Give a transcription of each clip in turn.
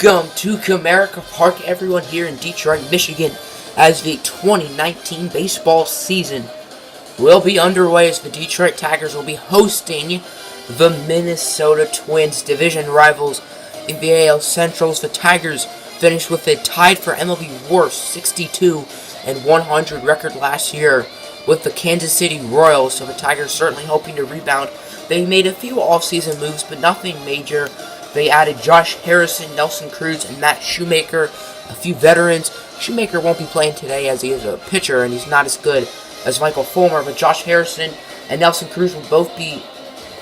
Welcome to Comerica Park, everyone, here in Detroit, Michigan, as the 2019 baseball season will be underway as the Detroit Tigers will be hosting the Minnesota Twins, division rivals in the AL Centrals. The Tigers finished with a tied for MLB worst 62-100 record last year with the Kansas City Royals, so the Tigers certainly hoping to rebound. They made a few offseason moves, but nothing major. They added Josh Harrison, Nelson Cruz, and Matt Shoemaker, a few veterans. Shoemaker won't be playing today as he is a pitcher and he's not as good as Michael Fulmer, but Josh Harrison and Nelson Cruz will both be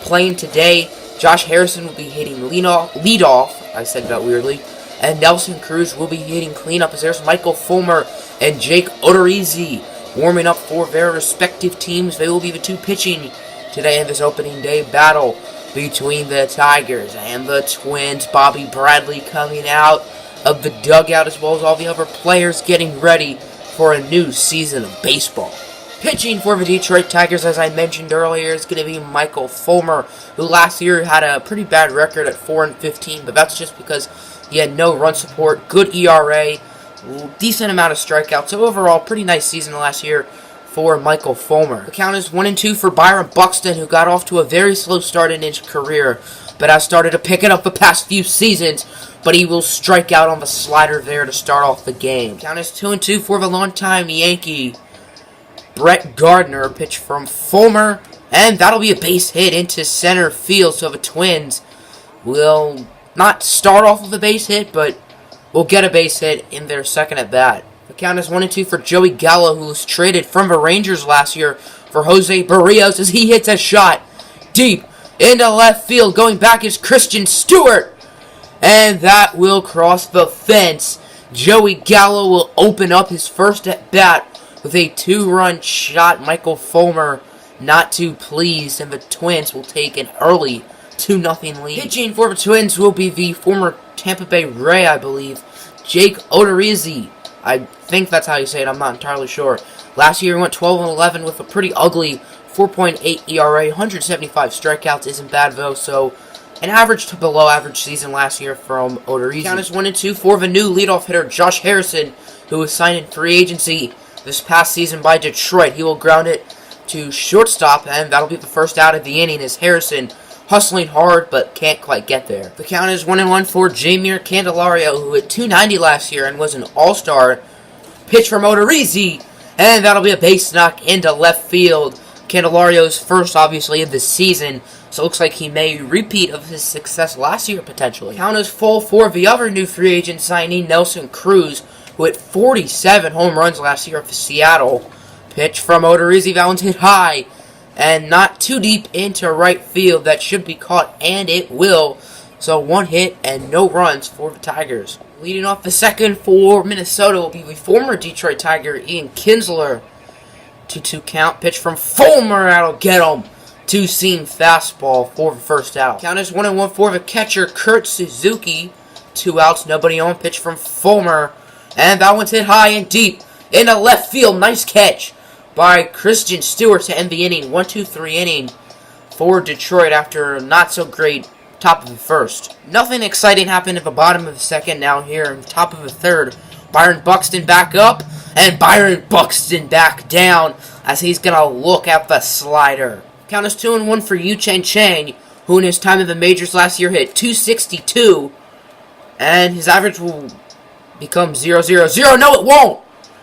playing today. Josh Harrison will be hitting leadoff, I said that weirdly, and Nelson Cruz will be hitting cleanup as there's Michael Fulmer and Jake Odorizzi warming up for their respective teams. They will be the two pitching today in this opening day battle between the Tigers and the Twins. Bobby Bradley coming out of the dugout, as well as all the other players getting ready for a new season of baseball. Pitching for the Detroit Tigers, as I mentioned earlier, is going to be Michael Fulmer, who last year had a pretty bad record at 4-15, but that's just because he had no run support, good ERA, decent amount of strikeouts. So overall, pretty nice season last year for Michael Fulmer. The count is 1-2 for Byron Buxton, who got off to a very slow start in his career, but has started to pick it up the past few seasons, but he will strike out on the slider there to start off the game. The count is 2-2 for the longtime Yankee Brett Gardner, pitch from Fulmer, and that'll be a base hit into center field, so the Twins will not start off with a base hit, but will get a base hit in their second at bat. The count is 1-2 for Joey Gallo, who was traded from the Rangers last year for Jose Barrios, as he hits a shot deep into left field. Going back is Christian Stewart, and that will cross the fence. Joey Gallo will open up his first at bat with a 2-run shot. Michael Fulmer not too pleased, and the Twins will take an early 2-0 lead. Pitching for the Twins will be the former Tampa Bay Ray, I believe, Jake Odorizzi. I think that's how you say it, I'm not entirely sure. Last year he went 12-11 with a pretty ugly 4.8 ERA, 175 strikeouts isn't bad though, so an average to below average season last year from Odorizzi. Count is 1-2 for the new leadoff hitter Josh Harrison, who was signed in free agency this past season by Detroit. He will ground it to shortstop, and that'll be the first out of the inning as Harrison hustling hard but can't quite get there. The count is 1-1 for Jeimer Candelario, who hit .290 last year and was an all-star. Pitch from Odorizzi, and that'll be a base knock into left field. Candelario's first, obviously, of the season, so it looks like he may repeat of his success last year, potentially. The count is full for the other new free agent signee, Nelson Cruz, who hit 47 home runs last year for Seattle. Pitch from Odorizzi, that one's hit high, and not too deep into right field. That should be caught, and it will. So one hit and no runs for the Tigers. Leading off the second for Minnesota will be the former Detroit Tiger, Ian Kinsler. 2-2 count. Pitch from Fulmer, that'll get him. Two-seam fastball for the first out. Count is 1-1 for the catcher, Kurt Suzuki. 2 outs, nobody on. Pitch from Fulmer, and that one's hit high and deep into left field. Nice catch by Christian Stewart to end the inning. 1-2-3 inning for Detroit after a not so great top of the first. Nothing exciting happened at the bottom of the second. Now here in top of the third, Byron Buxton back up and Byron Buxton back down as he's gonna look at the slider. Count is 2-1 for Yu-Cheng Chang, who in his time in the majors last year hit .262, and his average will become 0-0-0. No, it won't.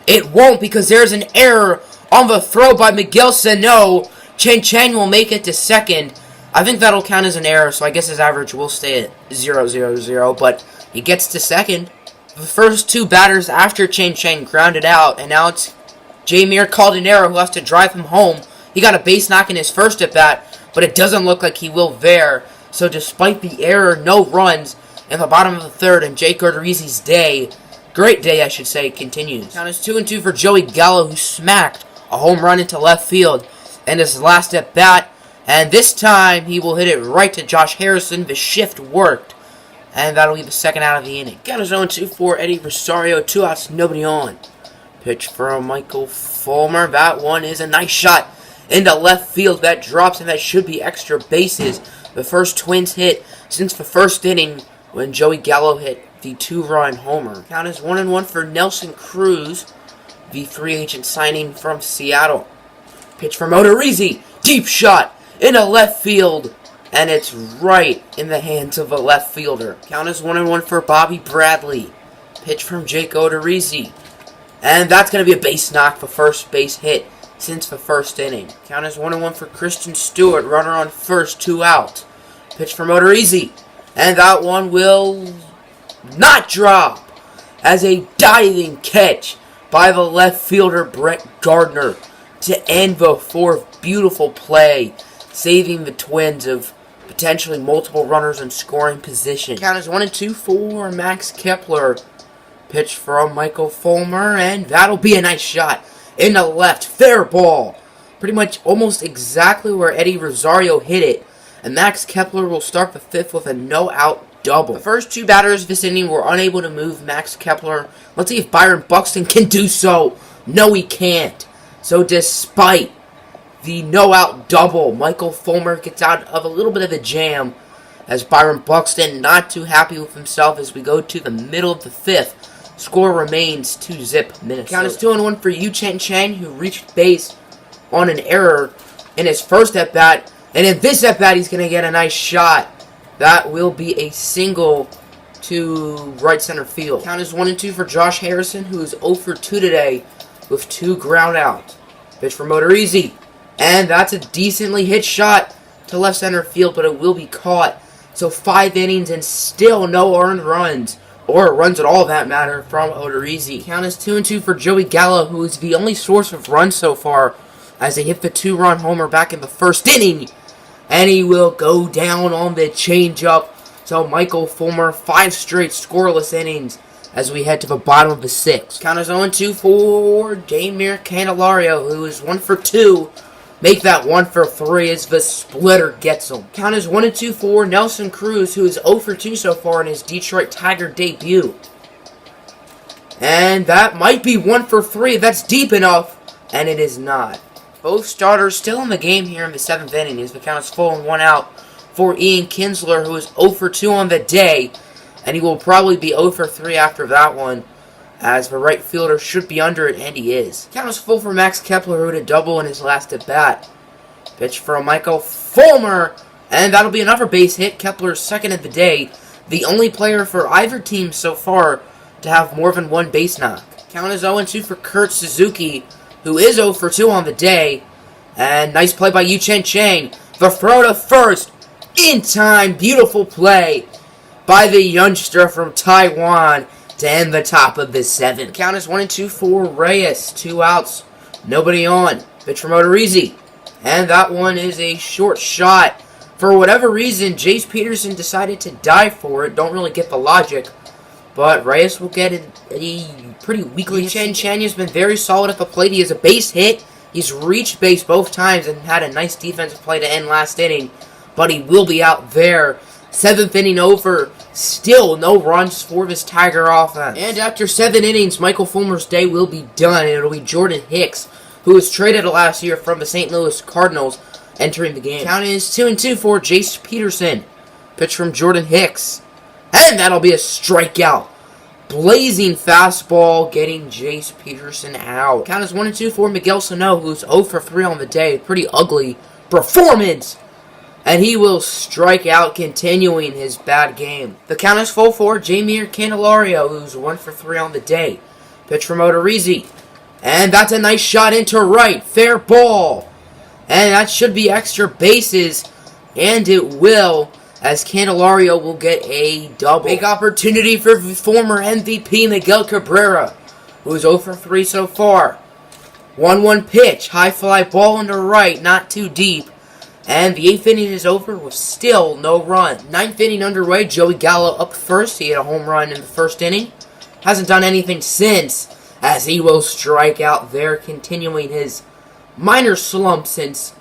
It won't, because there's an error on the throw by Miguel Sano. Chang will make it to second. I think that'll count as an error, so I guess his average will stay at 0-0-0, but he gets to second. The first two batters after Chang grounded out, and now it's Jeimer Candelario who has to drive him home. He got a base knock in his first at bat, but it doesn't look like he will there. So despite the error, no runs in the bottom of the third, and Jake Odorizzi's great day I should say, continues. Count is 2-2 for Joey Gallo, who smacked a home run into left field in his last at bat, and this time he will hit it right to Josh Harrison. The shift worked, and that'll be the second out of the inning. Count is 0-2 for Eddie Rosario, 2 outs, nobody on. Pitch from Michael Fulmer, that one is a nice shot into left field. That drops, and that should be extra bases. The first Twins hit since the first inning when Joey Gallo hit the 2-run homer. Count is 1-1 for Nelson Cruz, the free agent signing from Seattle. Pitch from Odorizzi. Deep shot into left field. And it's right in the hands of a left fielder. Count is 1-1 for Bobby Bradley. Pitch from Jake Odorizzi. And that's going to be a base knock, the first base hit since the first inning. Count is 1-1 for Christian Stewart. Runner on first, 2 out. Pitch from Odorizzi. And that one will not drop as a diving catch by the left fielder Brett Gardner to end the fourth. Beautiful play, saving the Twins of potentially multiple runners in scoring position. Count is 1-2 for Max Kepler. Pitch from Michael Fulmer, and that'll be a nice shot in the left. Fair ball. Pretty much almost exactly where Eddie Rosario hit it. And Max Kepler will start the fifth with a no-out double. The first 2 batters this inning were unable to move Max Kepler. Let's see if Byron Buxton can do so. No, he can't. So despite the no-out double, Michael Fulmer gets out of a little bit of a jam as Byron Buxton not too happy with himself as we go to the middle of the fifth. Score remains 2-0 Minnesota. Count is 2-1 for Yu Chen Chang, who reached base on an error in his first at-bat. And in this at-bat, he's going to get a nice shot. That will be a single to right center field. Count is 1-2 for Josh Harrison, who is 0 for 2 today with 2 ground outs. Pitch for Odorizzi. And that's a decently hit shot to left center field, but it will be caught. So 5 innings and still no earned runs, or runs at all that matter, from Odorizzi. Count is 2-2 for Joey Gallo, who is the only source of runs so far, as they hit the 2-run homer back in the first inning. And he will go down on the changeup. So Michael Fulmer, 5 straight scoreless innings as we head to the bottom of the 6th. Count is 0-2 for Jeimer Candelario, who is 1 for 2. Make that 1 for 3 as the splitter gets him. Count is 1-2 for Nelson Cruz, who is 0 for 2 so far in his Detroit Tiger debut. And that might be 1 for 3 if that's deep enough, and it is not. Both starters still in the game here in the 7th inning as the count is full and 1 out for Ian Kinsler, who is 0 for 2 on the day, and he will probably be 0 for 3 after that one, as the right fielder should be under it, and he is. Count is full for Max Kepler, who had a double in his last at-bat. Pitch from Michael Fulmer, and that'll be another base hit. Kepler's second of the day, the only player for either team so far to have more than 1 base knock. Count is 0-2 for Kurt Suzuki, who is 0 for 2 on the day. And nice play by Yu Chen Chang. The throw to first. In time. Beautiful play by the youngster from Taiwan to end the top of the 7th. Count is 1-2 for Reyes. 2 outs. Nobody on. Pitch from Odorizzi. And that one is a short shot. For whatever reason, Jace Peterson decided to dive for it. Don't really get the logic. But Reyes will get a pretty weakly. Chen Chang has been very solid at the plate. He has a base hit. He's reached base both times and had a nice defensive play to end last inning. But he will be out there. 7th inning over. Still no runs for this Tiger offense. And after 7 innings, Michael Fulmer's day will be done. And it'll be Jordan Hicks, who was traded last year from the St. Louis Cardinals, entering the game. Count is 2-2 for Jace Peterson. Pitch from Jordan Hicks. And that'll be a strikeout. Blazing fastball getting Jace Peterson out. Count is 1-2 for Miguel Sano, who's 0 for 3 on the day. Pretty ugly performance. And he will strike out, continuing his bad game. The count is full for Jeimer Candelario, who's 1 for 3 on the day. Pitch from Odorizzi. And that's a nice shot into right. Fair ball. And that should be extra bases. And it will, as Candelario will get a double. Big opportunity for former MVP Miguel Cabrera, who is 0 for 3 so far. 1-1 pitch. High fly ball into right, not too deep. And the 8th inning is over with still no run. 9th inning underway. Joey Gallo up first. He had a home run in the first inning. Hasn't done anything since, as he will strike out there, continuing his minor slump since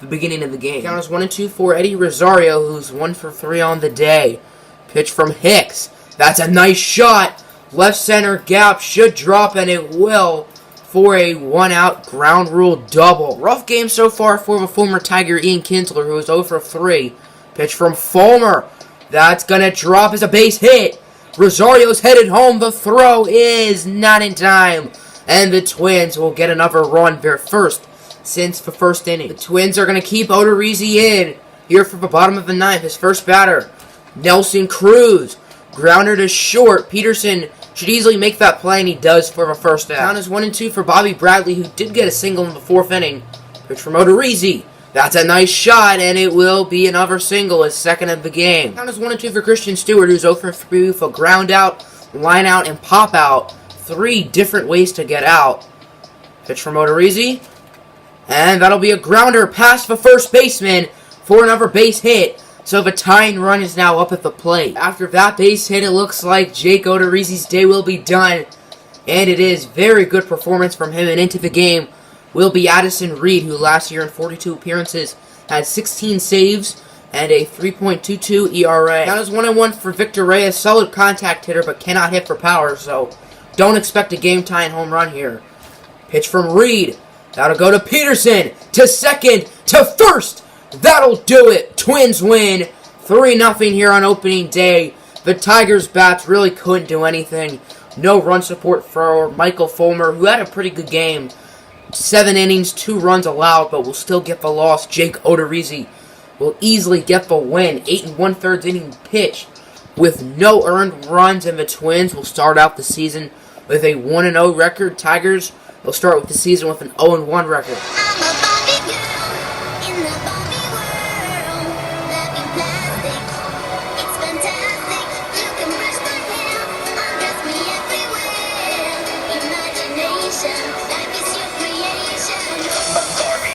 the beginning of the game. Count is 1-2 for Eddie Rosario, who's 1 for 3 on the day. Pitch from Hicks. That's a nice shot. Left center gap should drop, and it will, for a 1-out ground rule double. Rough game so far for the former Tiger Ian Kinsler, who is 0 for 3. Pitch from Fulmer. That's going to drop as a base hit. Rosario's headed home. The throw is not in time. And the Twins will get another run, their first since the first inning. The Twins are going to keep Odorizzi in here for the bottom of the ninth. His first batter, Nelson Cruz. Grounder to short. Peterson should easily make that play, and he does for the first out. Count is 1-2 for Bobby Bradley, who did get a single in the fourth inning. Pitch from Odorizzi. That's a nice shot, and it will be another single, his second of the game. Count is 1-2 for Christian Stewart, who's 0 for 3 with a ground out, line out, and pop out. 3 different ways to get out. Pitch from Odorizzi. And that'll be a grounder past the first baseman for another base hit. So the tying run is now up at the plate. After that base hit, it looks like Jake Odorizzi's day will be done. And it is very good performance from him. And into the game will be Addison Reed, who last year in 42 appearances had 16 saves and a 3.22 ERA. Count is 1-1 for Victor Reyes. Solid contact hitter, but cannot hit for power. So don't expect a game-tying home run here. Pitch from Reed. That'll go to Peterson. To second. To first. That'll do it. Twins win 3-0 here on opening day. The Tigers' bats really couldn't do anything. No run support for Michael Fulmer, who had a pretty good game. 7 innings, 2 runs allowed, but will still get the loss. Jake Odorizzi will easily get the win. 8 1/3 inning pitch with no earned runs, and the Twins will start out the season with a 1-0 record. Tigers will start with the season with an 0-1 record.